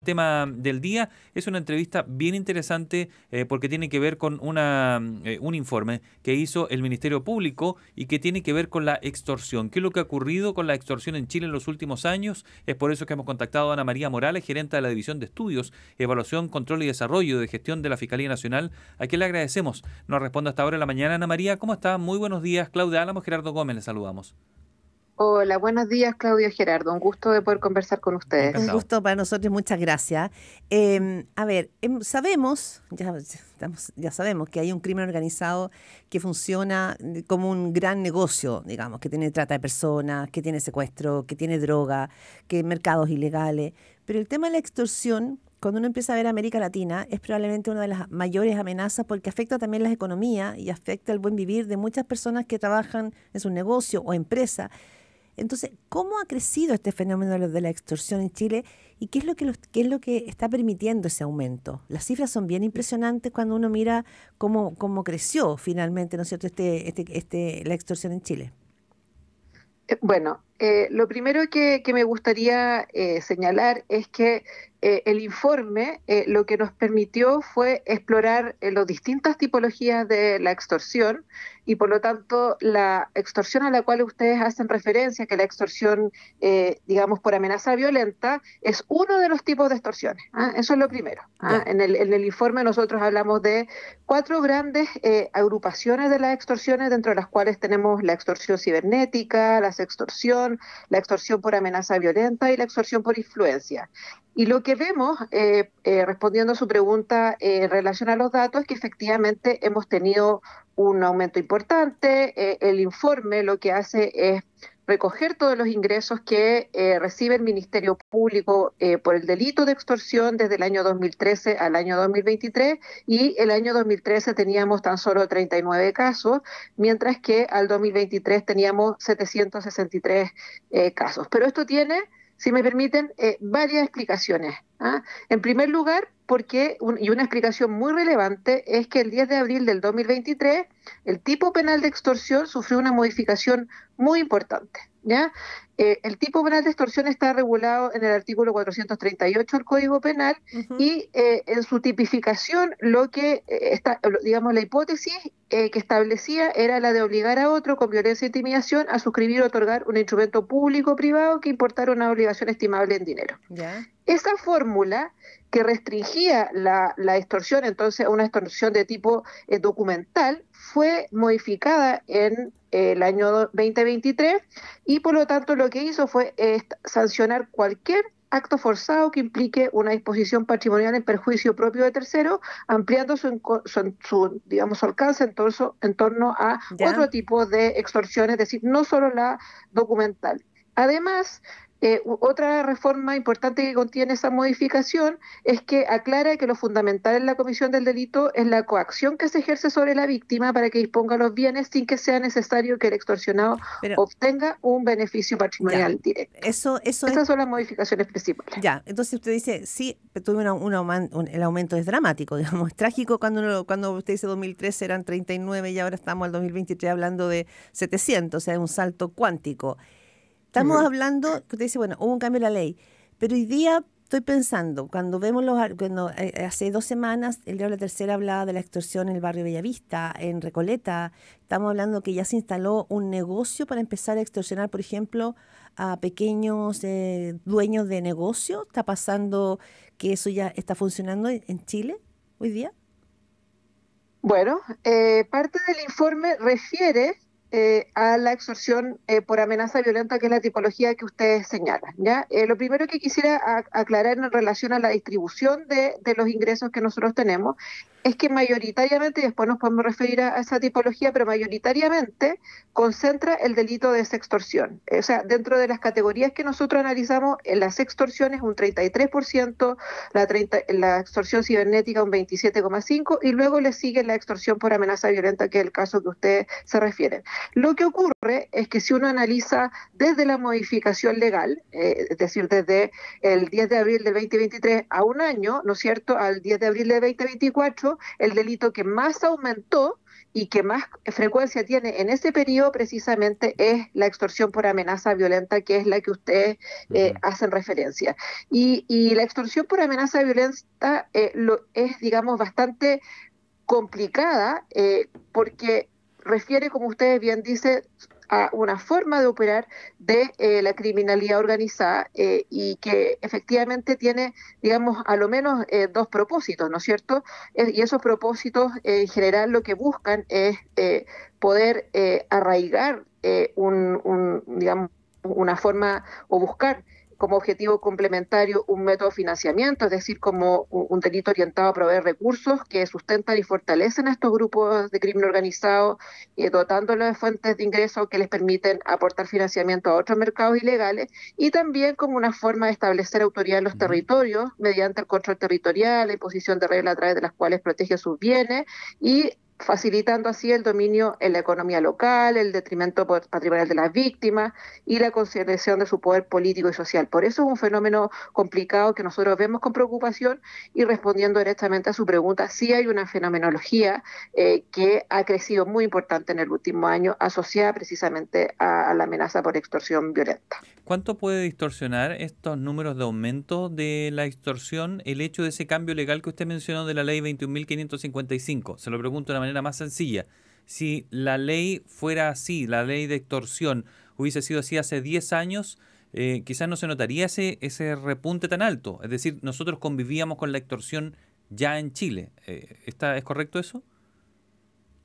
tema del día. Es una entrevista bien interesante porque tiene que ver con un informe que hizo el Ministerio Público y que tiene que ver con la extorsión. ¿Qué es lo que ha ocurrido con la extorsión en Chile en los últimos años? Es por eso que hemos contactado a Ana María Morales, gerente de la División de Estudios, Evaluación, Control y Desarrollo de Gestión de la Fiscalía Nacional, a quien le agradecemos. Nos responde hasta ahora en la mañana. Ana María, ¿cómo está? Muy buenos días. Claudia Álamos, Gerardo Gómez, le saludamos. Hola, buenos días, Claudio y Gerardo. Un gusto de poder conversar con ustedes. Encantado. Un gusto para nosotros, muchas gracias. Sabemos, ya sabemos que hay un crimen organizado que funciona como un gran negocio, digamos, que tiene trata de personas, que tiene secuestro, que tiene droga, que mercados ilegales. Pero el tema de la extorsión, cuando uno empieza a ver América Latina, es probablemente una de las mayores amenazas porque afecta también las economías y afecta el buen vivir de muchas personas que trabajan en su negocio o empresa. Entonces, ¿cómo ha crecido este fenómeno de la extorsión en Chile y qué es lo que está permitiendo ese aumento? Las cifras son bien impresionantes cuando uno mira cómo creció finalmente, ¿no es cierto?, la extorsión en Chile. Bueno, lo primero que me gustaría señalar es que el informe lo que nos permitió fue explorar las distintas tipologías de la extorsión y por lo tanto la extorsión a la cual ustedes hacen referencia, que la extorsión, digamos, por amenaza violenta, es uno de los tipos de extorsiones. Eso es lo primero. En el informe nosotros hablamos de 4 grandes agrupaciones de las extorsiones, dentro de las cuales tenemos la extorsión cibernética, la extorsión por amenaza violenta y la extorsión por influencia. Y lo que vemos, respondiendo a su pregunta en relación a los datos, es que efectivamente hemos tenido un aumento importante. El informe lo que hace es recoger todos los ingresos que recibe el Ministerio Público por el delito de extorsión desde el año 2013 al año 2023, y el año 2013 teníamos tan solo 39 casos, mientras que al 2023 teníamos 763 casos. Pero esto tiene, si me permiten, varias explicaciones. En primer lugar, y una explicación muy relevante, es que el 10 de abril del 2023 el tipo penal de extorsión sufrió una modificación muy importante. ¿Ya? El tipo penal de extorsión está regulado en el artículo 438 del Código Penal y en su tipificación digamos, la hipótesis que establecía era la de obligar a otro con violencia e intimidación a suscribir o otorgar un instrumento público o privado que importara una obligación estimable en dinero. ¿Ya? Esa fórmula que restringía la extorsión, entonces a una extorsión de tipo documental, fue modificada en el año 2023 y por lo tanto lo que hizo fue sancionar cualquier acto forzado que implique una disposición patrimonial en perjuicio propio de tercero, ampliando digamos, su alcance en torno a otro tipo de extorsión, es decir, no solo la documental. Además, otra reforma importante que contiene esa modificación es que aclara que lo fundamental en la comisión del delito es la coacción que se ejerce sobre la víctima para que disponga los bienes sin que sea necesario que el extorsionado obtenga un beneficio patrimonial directo. Esas son las modificaciones principales. Ya, entonces usted dice, sí, tuve el aumento es dramático, digamos, es trágico cuando usted dice 2013 eran 39 y ahora estamos al 2023 hablando de 700, o sea, es un salto cuántico. Estamos hablando, que usted dice, bueno, hubo un cambio en la ley, pero hoy día estoy pensando, cuando hace 2 semanas el diario La Tercera hablaba de la extorsión en el barrio Bellavista, en Recoleta, estamos hablando que ya se instaló un negocio para empezar a extorsionar, por ejemplo, a pequeños dueños de negocio. ¿Está pasando que eso ya está funcionando en Chile hoy día? Bueno, parte del informe refiere a la extorsión por amenaza violenta, que es la tipología que ustedes señalan, ¿ya? Lo primero que quisiera aclarar en relación a la distribución de los ingresos que nosotros tenemos es que mayoritariamente, y después nos podemos referir a esa tipología, pero mayoritariamente concentra el delito de sextorsión. O sea, dentro de las categorías que nosotros analizamos, en las extorsiones un 33%, la extorsión cibernética un 27,5%, y luego le sigue la extorsión por amenaza violenta, que es el caso que ustedes se refieren. Lo que ocurre es que si uno analiza desde la modificación legal, es decir, desde el 10 de abril del 2023 a un año, ¿no es cierto?, al 10 de abril del 2024, hecho, el delito que más aumentó y que más frecuencia tiene en ese periodo precisamente es la extorsión por amenaza violenta, que es la que ustedes hacen referencia. Y la extorsión por amenaza violenta es, digamos, bastante complicada porque refiere, como ustedes bien dicen, a una forma de operar de la criminalidad organizada y que efectivamente tiene, digamos, a lo menos dos propósitos, ¿no es cierto? Y esos propósitos en general lo que buscan es poder arraigar digamos, una forma o buscar como objetivo complementario un método de financiamiento, es decir, como un delito orientado a proveer recursos que sustentan y fortalecen a estos grupos de crimen organizado, dotándolos de fuentes de ingresos que les permiten aportar financiamiento a otros mercados ilegales, y también como una forma de establecer autoridad en los territorios mediante el control territorial, la imposición de reglas a través de las cuales protege sus bienes y facilitando así el dominio en la economía local, el detrimento patrimonial de las víctimas y la consideración de su poder político y social. Por eso es un fenómeno complicado que nosotros vemos con preocupación y respondiendo directamente a su pregunta, sí hay una fenomenología que ha crecido muy importante en el último año asociada precisamente a la amenaza por extorsión violenta. ¿Cuánto puede distorsionar estos números de aumento de la extorsión el hecho de ese cambio legal que usted mencionó de la ley 21.555? Se lo pregunto de una manera más sencilla. Si la ley fuera así, la ley de extorsión hubiese sido así hace 10 años, quizás no se notaría ese repunte tan alto. Es decir, nosotros convivíamos con la extorsión ya en Chile. ¿Es correcto eso?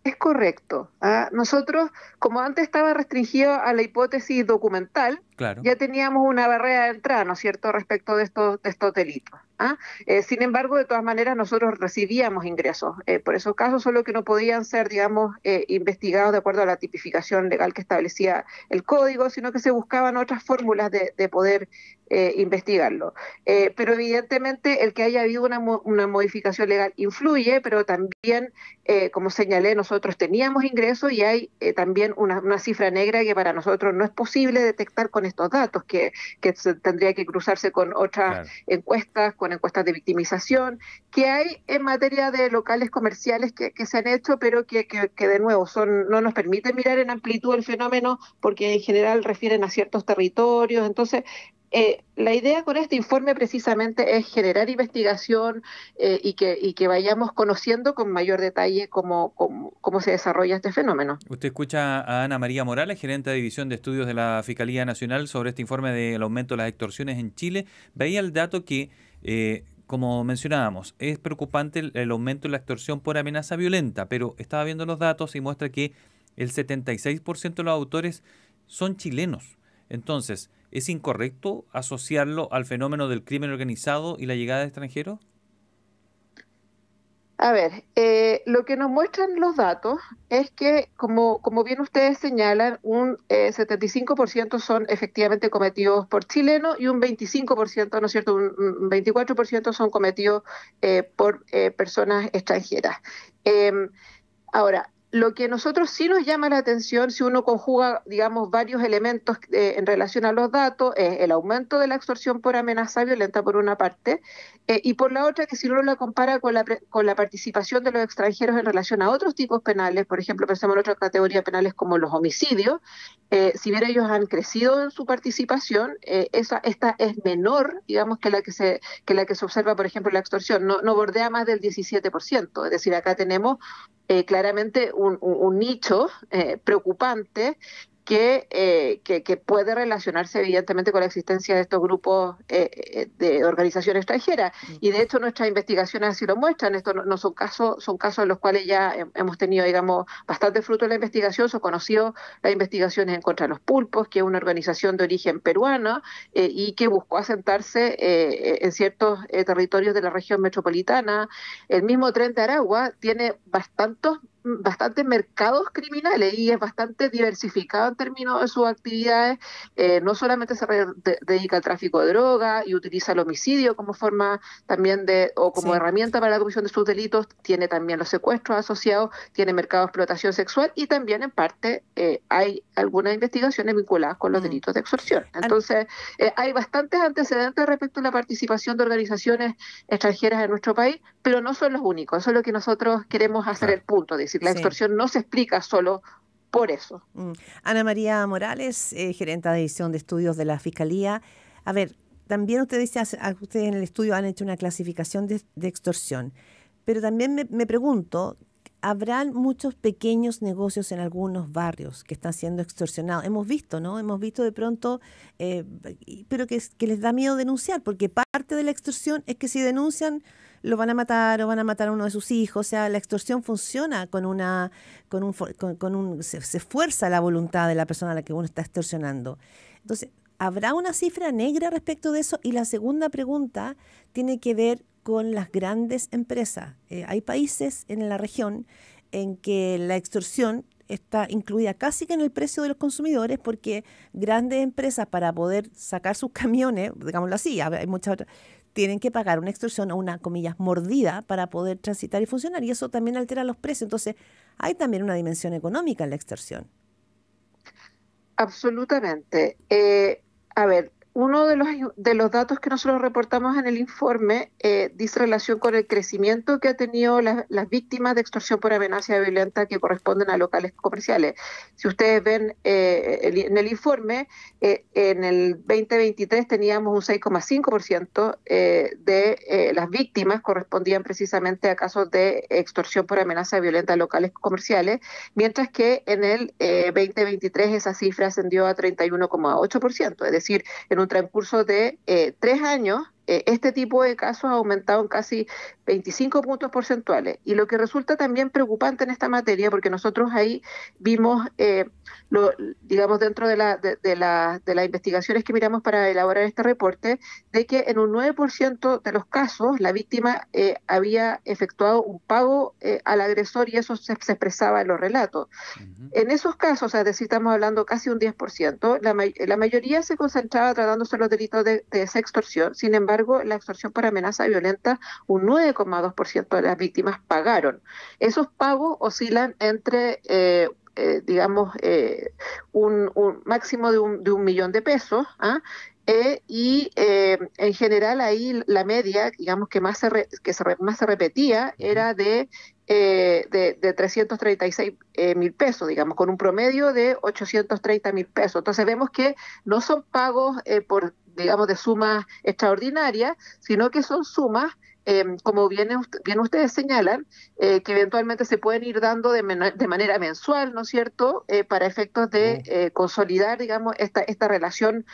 Es correcto. Nosotros, como antes estaba restringido a la hipótesis documental, Claro. ya teníamos una barrera de entrada, ¿no es cierto?, respecto de estos delitos. Sin embargo, de todas maneras, nosotros recibíamos ingresos por esos casos, solo que no podían ser, digamos, investigados de acuerdo a la tipificación legal que establecía el código, sino que se buscaban otras fórmulas de poder investigarlo. Pero evidentemente el que haya habido una modificación legal influye, pero también, como señalé, nosotros teníamos ingresos y hay también una cifra negra que para nosotros no es posible detectar con estos datos, que tendría que cruzarse con otras encuestas, con encuestas de victimización, que hay en materia de locales comerciales que se han hecho, pero que de nuevo no nos permiten mirar en amplitud el fenómeno porque en general refieren a ciertos territorios. Entonces, la idea con este informe precisamente es generar investigación y que vayamos conociendo con mayor detalle cómo se desarrolla este fenómeno. Usted escucha a Ana María Morales, gerente de División de Estudios de la Fiscalía Nacional, sobre este informe del aumento de las extorsiones en Chile. Veía el dato que, como mencionábamos, es preocupante el aumento de la extorsión por amenaza violenta, pero estaba viendo los datos y muestra que el 76% de los autores son chilenos. Entonces, ¿es incorrecto asociarlo al fenómeno del crimen organizado y la llegada de extranjeros? A ver, lo que nos muestran los datos es que, como bien ustedes señalan, un 75% son efectivamente cometidos por chilenos y un 25%, ¿no es cierto?, un 24% son cometidos por personas extranjeras. Ahora, lo que a nosotros sí nos llama la atención, si uno conjuga, digamos, varios elementos en relación a los datos, es el aumento de la extorsión por amenaza violenta, por una parte, y por la otra, que si uno la compara con la participación de los extranjeros en relación a otros tipos penales, por ejemplo, pensemos en otras categorías penales como los homicidios, si bien ellos han crecido en su participación, esta es menor, digamos, que la que se observa, por ejemplo, en la extorsión, no bordea más del 17%, es decir, acá tenemos claramente un nicho preocupante que puede relacionarse evidentemente con la existencia de estos grupos de organización extranjera. Y de hecho nuestras investigaciones así lo muestran. Estos no son casos en los cuales ya hemos tenido, digamos, bastante fruto de la investigación. Son conocidos las investigaciones en contra de los pulpos, que es una organización de origen peruano y que buscó asentarse en ciertos territorios de la región metropolitana. El mismo Tren de Aragua tiene bastantes mercados criminales y es bastante diversificado en términos de sus actividades. No solamente dedica al tráfico de droga y utiliza el homicidio como forma también o como Sí. herramienta para la comisión de sus delitos, tiene también los secuestros asociados, tiene mercado de explotación sexual y también en parte hay algunas investigaciones vinculadas con los Mm. delitos de extorsión. An- Entonces, hay bastantes antecedentes respecto a la participación de organizaciones extranjeras en nuestro país, pero no son los únicos. Eso es lo que nosotros queremos hacer el Claro. punto, es decir, la sí. extorsión no se explica solo por eso. Ana María Morales, gerenta de edición de estudios de la Fiscalía. A ver, también usted dice, ustedes en el estudio han hecho una clasificación de extorsión, pero también me pregunto, ¿habrán muchos pequeños negocios en algunos barrios que están siendo extorsionados? Hemos visto, ¿no? Hemos visto de pronto, pero que les da miedo denunciar, porque parte de la extorsión es que si denuncian lo van a matar o van a matar a uno de sus hijos. O sea, la extorsión funciona se fuerza la voluntad de la persona a la que uno está extorsionando. Entonces, ¿habrá una cifra negra respecto de eso? Y la segunda pregunta tiene que ver con las grandes empresas. Hay países en la región en que la extorsión está incluida casi que en el precio de los consumidores, porque grandes empresas, para poder sacar sus camiones, digámoslo así, hay muchas otras, tienen que pagar una extorsión o una, comillas, mordida para poder transitar y funcionar, y eso también altera los precios. Entonces, hay también una dimensión económica en la extorsión. Absolutamente. A ver, uno de los datos que nosotros reportamos en el informe dice relación con el crecimiento que ha tenido las víctimas de extorsión por amenaza violenta que corresponden a locales comerciales. Si ustedes ven en el informe, en el 2023 teníamos un 6,5% de las víctimas correspondían precisamente a casos de extorsión por amenaza violenta en locales comerciales, mientras que en el 2023 esa cifra ascendió a 31,8%, es decir, en un transcurso de 3 años, este tipo de casos ha aumentado en casi 25 puntos porcentuales. Y lo que resulta también preocupante en esta materia, porque nosotros ahí vimos, digamos, dentro de las investigaciones que miramos para elaborar este reporte, de que en un 9% de los casos la víctima había efectuado un pago al agresor y eso se expresaba en los relatos. Ujú. En esos casos, es decir, estamos hablando casi un 10%, la mayoría se concentraba tratándose los delitos de esa extorsión. Sin embargo, la extorsión por amenaza violenta, un 9,2% de las víctimas pagaron. Esos pagos oscilan entre, digamos, un máximo de 1 millón de pesos, ¿ah? En general ahí la media, digamos, que más se repetía Ujú. era de 336 mil pesos, digamos, con un promedio de 830 mil pesos. Entonces vemos que no son pagos digamos, de sumas extraordinarias, sino que son sumas, como bien ustedes señalan, que eventualmente se pueden ir dando de manera mensual, ¿no es cierto?, para efectos de Oh, consolidar, digamos, esta relación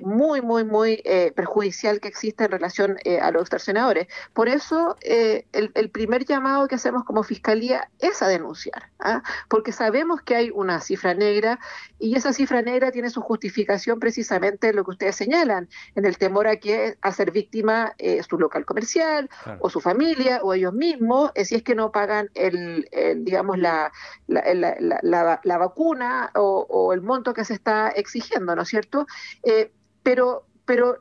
muy, muy, muy perjudicial que existe en relación a los extorsionadores. Por eso, el primer llamado que hacemos como Fiscalía es a denunciar, ¿ah? Porque sabemos que hay una cifra negra y esa cifra negra tiene su justificación precisamente en lo que ustedes señalan, en el temor a ser víctima su local comercial claro. o su familia o ellos mismos, si es que no pagan digamos, la vacuna o el monto que se está exigiendo, ¿no es cierto? Pero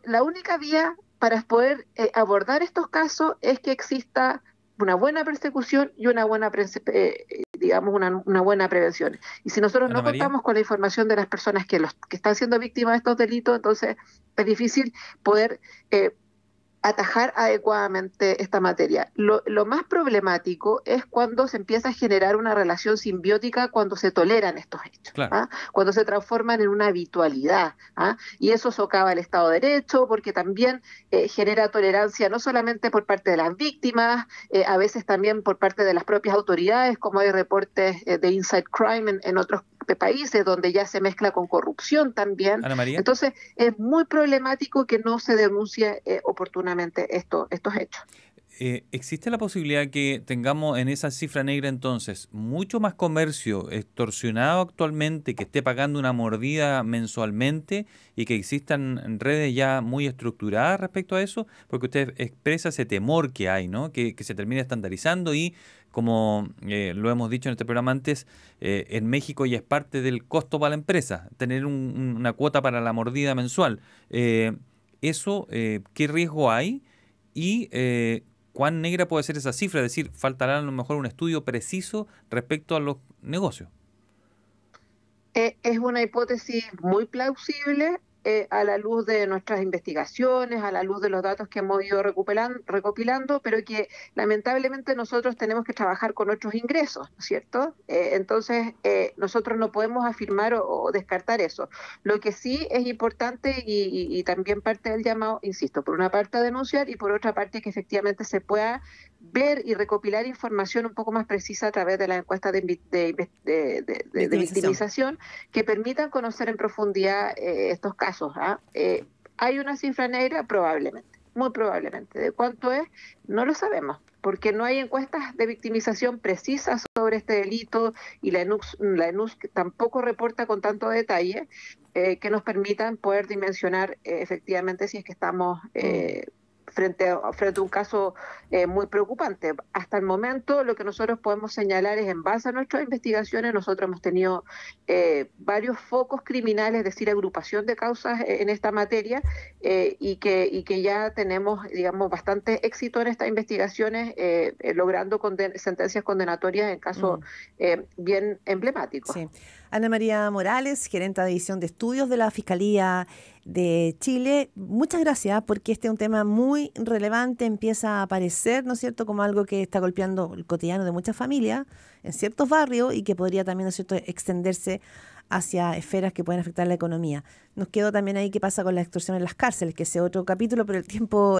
la única vía para poder abordar estos casos es que exista una buena persecución y digamos, una buena prevención. Y si nosotros Ana no María. contamos con la información de las personas que están siendo víctimas de estos delitos, entonces es difícil poder atajar adecuadamente esta materia. Lo más problemático es cuando se empieza a generar una relación simbiótica, cuando se toleran estos hechos, Claro. ¿ah? Cuando se transforman en una habitualidad, ¿ah? Y eso socava el Estado de Derecho, porque también genera tolerancia no solamente por parte de las víctimas, a veces también por parte de las propias autoridades, como hay reportes de inside crime en otros países donde ya se mezcla con corrupción también. Ana María. Entonces, es muy problemático que no se denuncie oportunamente estos hechos. ¿Existe la posibilidad que tengamos en esa cifra negra entonces mucho más comercio extorsionado actualmente que esté pagando una mordida mensualmente y que existan redes ya muy estructuradas respecto a eso? Porque usted expresa ese temor que hay, ¿no? Que se termine estandarizando y, como lo hemos dicho en este programa antes, en México ya es parte del costo para la empresa, tener una cuota para la mordida mensual. ¿Qué riesgo hay? Y cuán negra puede ser esa cifra, es decir, faltará a lo mejor un estudio preciso respecto a los negocios. Es una hipótesis muy plausible a la luz de nuestras investigaciones, a la luz de los datos que hemos ido recopilando, pero que lamentablemente nosotros tenemos que trabajar con otros ingresos, ¿no es cierto? Entonces, nosotros no podemos afirmar o descartar eso. Lo que sí es importante y también parte del llamado, insisto, por una parte a denunciar y por otra parte que efectivamente se pueda ver y recopilar información un poco más precisa a través de las encuestas de victimización que permitan conocer en profundidad estos casos. ¿Ah? ¿Hay una cifra negra? Probablemente, muy probablemente. ¿De cuánto es? No lo sabemos, porque no hay encuestas de victimización precisas sobre este delito y la ENUSC tampoco reporta con tanto detalle que nos permitan poder dimensionar efectivamente si es que estamos frente a un caso muy preocupante. Hasta el momento lo que nosotros podemos señalar es, en base a nuestras investigaciones, nosotros hemos tenido varios focos criminales, es decir, agrupación de causas en esta materia y que ya tenemos, digamos, bastante éxito en estas investigaciones, logrando sentencias condenatorias en casos bien emblemáticos. Sí. Ana María Morales, gerente de División de Estudios de la Fiscalía de Chile, muchas gracias, porque este es un tema muy relevante, empieza a aparecer, ¿no es cierto?, como algo que está golpeando el cotidiano de muchas familias en ciertos barrios y que podría también, ¿no es cierto?, extenderse hacia esferas que pueden afectar la economía. Nos quedó también ahí qué pasa con la extorsión en las cárceles, que ese otro capítulo, pero el tiempo